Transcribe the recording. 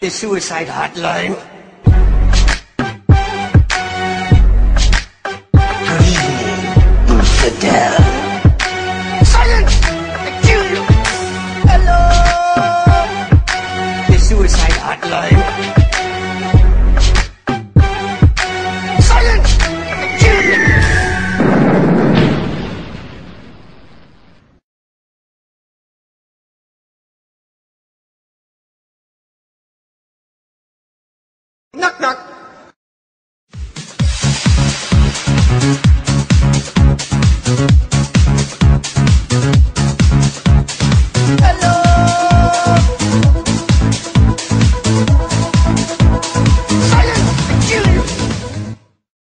The suicide hotline. Good evening, infidel. Silence! I kill you! Hello! The suicide hotline. Silence! I kill you! Knock knock.